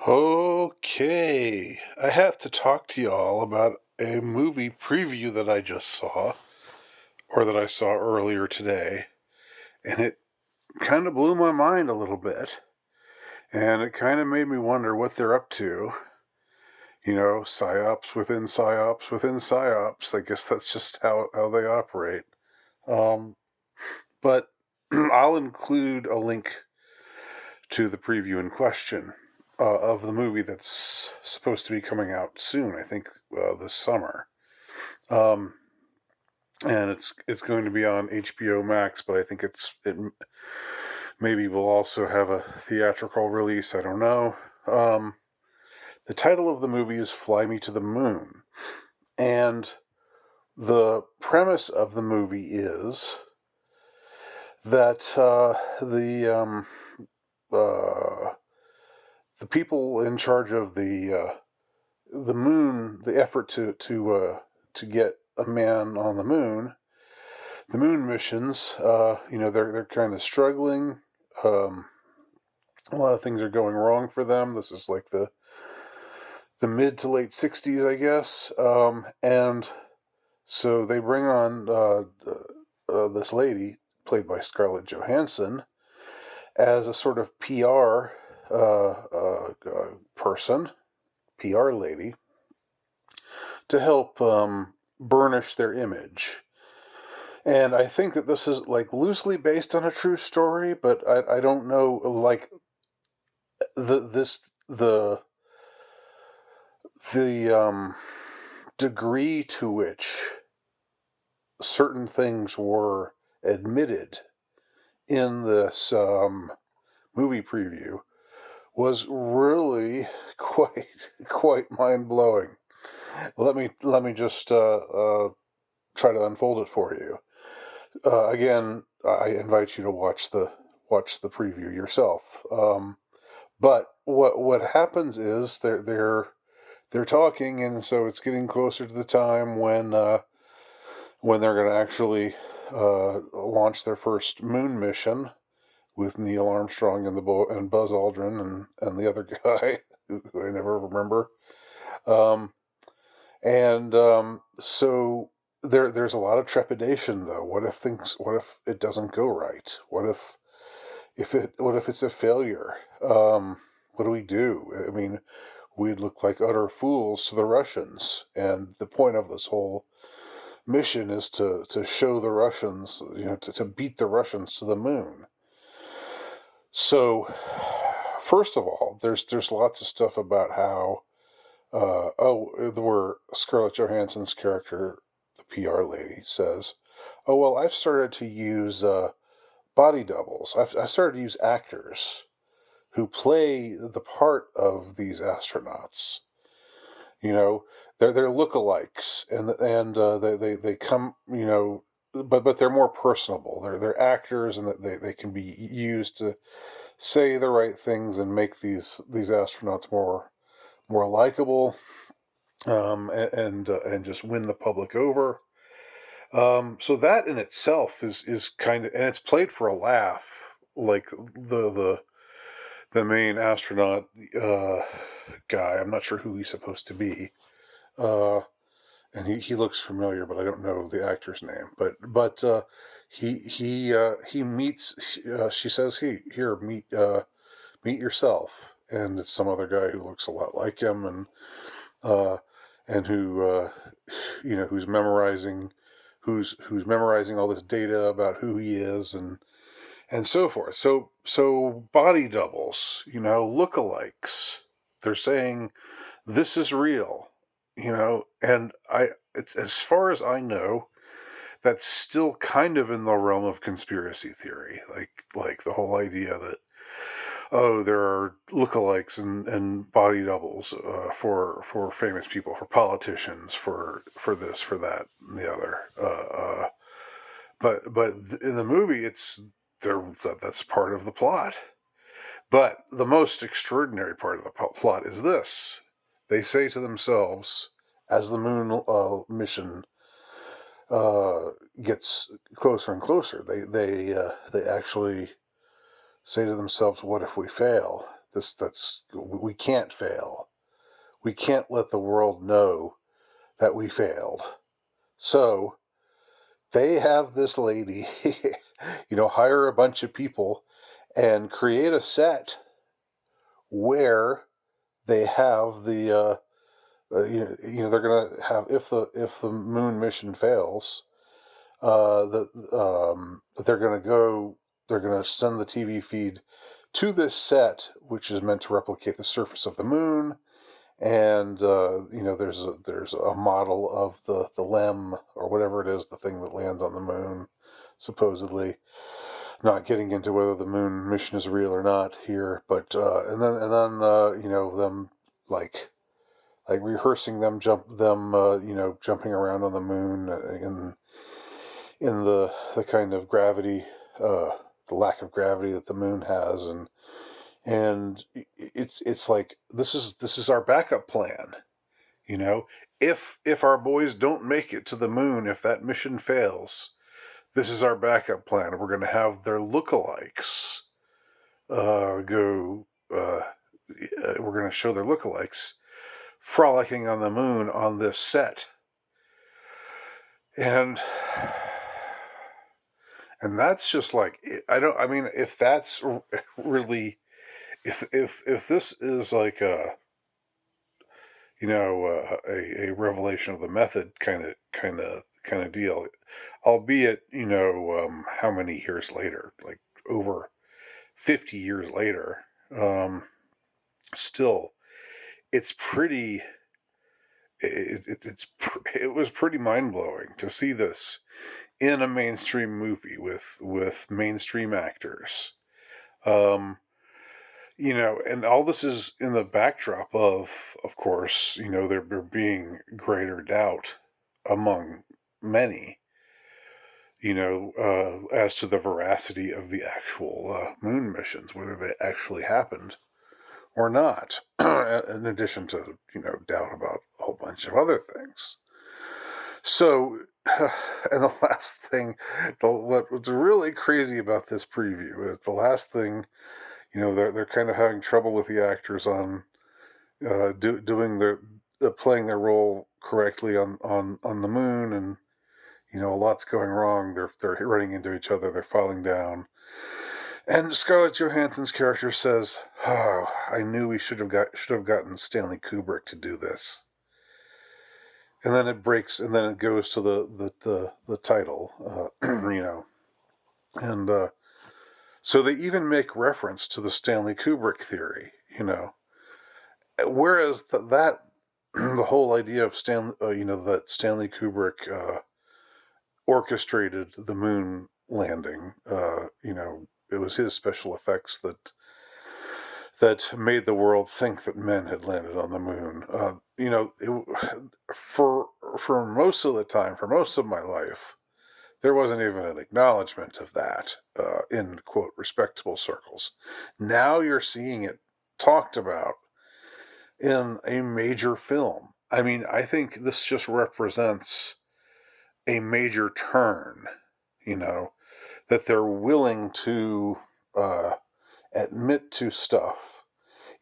Okay, I have to talk to y'all about a movie preview that I just saw, or that I saw earlier today, and it kind of blew my mind a little bit, and it kind of made me wonder what they're up to. Psyops within psyops within psyops. I guess that's just how they operate. Um, but I'll include a link to the preview in question of the movie that's supposed to be coming out soon. I think this summer, um, and it's going to be on HBO Max. But I think it maybe will also have a theatrical release. I don't know. The title of the movie is "Fly Me to the Moon," and the premise of the movie is that uh, the people in charge of the moon, the effort to get a man on the moon missions, they're kind of struggling. Um, a lot of things are going wrong for them. This is like the mid to late '60s, I guess, and so they bring on this lady played by Scarlett Johansson as a sort of PR person, PR lady, to help burnish their image. And I think that this is like loosely based on a true story, but I don't know like the the degree to which certain things were admitted in this movie preview was really quite mind blowing. Let me just try to unfold it for you. Again, I invite you to watch the preview yourself. But what happens is they're talking, and so it's getting closer to the time when they're going to actually launch their first moon mission with Neil Armstrong and Buzz Aldrin and the other guy who I never remember. Um, and so there's a lot of trepidation though. What if it doesn't go right? What if it's a failure? What do we do? I mean, we'd look like utter fools to the Russians, and the point of this whole mission is to show the Russians, to beat the Russians to the moon. So, first of all, there's lots of stuff about how where Scarlett Johansson's character, the PR lady, says, "Oh well, I've started to use body doubles. I've started to use actors who play the part of these astronauts. You know, they're lookalikes, and they come, but they're more personable. They're actors, and that they can be used to say the right things and make these astronauts more likable, and just win the public over. So that in itself is kind of, and it's played for a laugh, like the main astronaut guy. I'm not sure who he's supposed to be, uh, and he looks familiar, but I don't know the actor's name. But he meets. She says, "Hey, here, meet yourself," and it's some other guy who looks a lot like him, uh, and who's memorizing all this data about who he is, and so forth. So body doubles, lookalikes. They're saying this is real, and it's, as far as I know, that's still kind of in the realm of conspiracy theory, like the whole idea that, oh, there are lookalikes and body doubles for famous people, for politicians, for this, for that, and the other. But in the movie, it's there. That's part of the plot. But the most extraordinary part of the plot is this: they say to themselves, as the moon mission gets closer and closer, they actually say to themselves, "What if we fail?" we can't fail. We can't let the world know that we failed. So they have this lady, hire a bunch of people and create a set where they have they're gonna have, if the moon mission fails, that they're gonna send the TV feed to this set, which is meant to replicate the surface of the moon. And there's a model of the LEM, or whatever it is, the thing that lands on the moon, supposedly. Not getting into whether the moon mission is real or not here, but and then them like rehearsing them jumping around on the moon, in the kind of gravity, the lack of gravity that the moon has. And it's like, this is our backup plan. you know if our boys don't make it to the moon, if that mission fails, this is our backup plan. We're going to have their lookalikes go we're going to show their lookalikes frolicking on the moon on this set. And that's just like, I mean, if that's really, if this is like a revelation of the method kind of deal, albeit, how many years later, like over 50 years later, still, it's pretty, it was pretty mind-blowing to see this in a mainstream movie with mainstream actors. And all this is in the backdrop of course, there being greater doubt among many, as to the veracity of the actual moon missions, whether they actually happened or not, in addition to, doubt about a whole bunch of other things. So, and the last thing, what's really crazy about this preview is the last thing, they're kind of having trouble with the actors on doing their playing their role correctly on the moon, and a lot's going wrong. They're running into each other. They're falling down. And Scarlett Johansson's character says, "Oh, I knew we should have gotten Stanley Kubrick to do this." And then it breaks, and then it goes to the title, and so they even make reference to the Stanley Kubrick theory, whereas that the whole idea of that Stanley Kubrick orchestrated the moon landing. It was his special effects that made the world think that men had landed on the moon. For most of the time, for most of my life, there wasn't even an acknowledgement of that in, quote, respectable circles. Now you're seeing it talked about in a major film. I mean, I think this just represents a major turn, that they're willing to admit to stuff,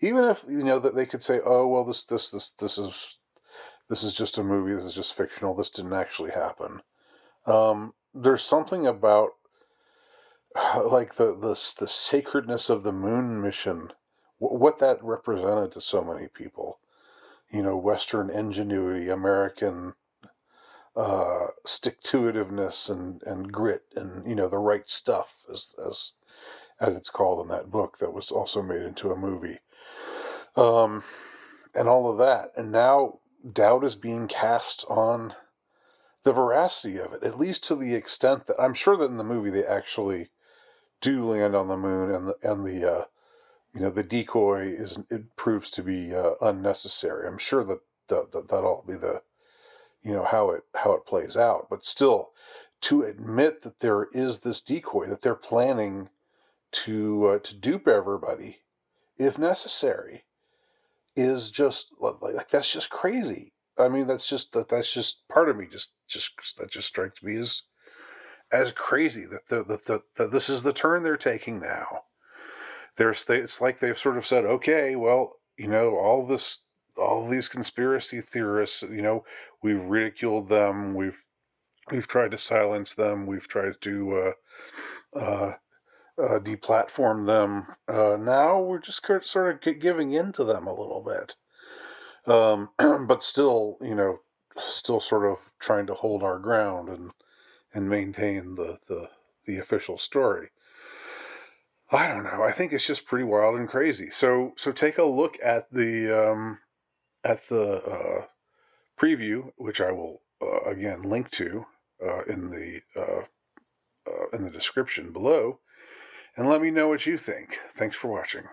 even if, that they could say, "Oh, well, this is just a movie. This is just fictional. This didn't actually happen." There's something about like the sacredness of the moon mission, what that represented to so many people. Western ingenuity, American stick-to-itiveness, and grit, and the right stuff, as it's called in that book that was also made into a movie, and all of that. And now doubt is being cast on the veracity of it, at least to the extent that I'm sure that in the movie they actually do land on the moon, and the decoy proves to be unnecessary. I'm sure that'll be the how it plays out. But still, to admit that there is this decoy, that they're planning to dupe everybody if necessary, is just like, that's just crazy. I mean, that's just part of me just that just strikes me as crazy, that this is the turn they're taking now. it's like they've sort of said, okay, well, all these conspiracy theorists, we've ridiculed them, we've tried to silence them, we've tried to deplatform them. Now we're just sort of giving in to them a little bit, but still, still sort of trying to hold our ground and maintain the official story. I don't know. I think it's just pretty wild and crazy. So take a look at the preview, which I will again link to in the description below, and let me know what you think. Thanks for watching.